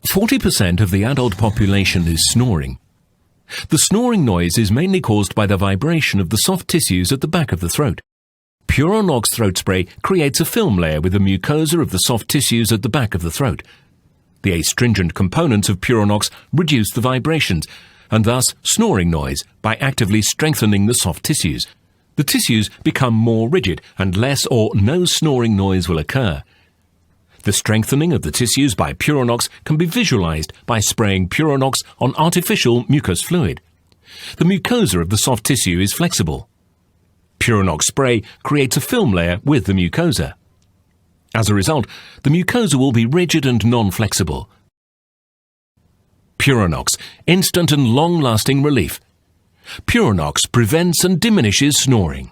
40% of the adult population is snoring. The snoring noise is mainly caused by the vibration of the soft tissues at the back of the throat. Puranox throat spray creates a film layer with the mucosa of the soft tissues at the back of the throat. The astringent components of Puranox reduce the vibrations and thus snoring noise by actively strengthening the soft tissues. The tissues become more rigid and less or no snoring noise will occur. The strengthening of the tissues by Puranox can be visualized by spraying Puranox on artificial mucous fluid. The mucosa of the soft tissue is flexible. Puranox spray creates a film layer with the mucosa. As a result, the mucosa will be rigid and non-flexible. Puranox, instant and long-lasting relief. Puranox prevents and diminishes snoring.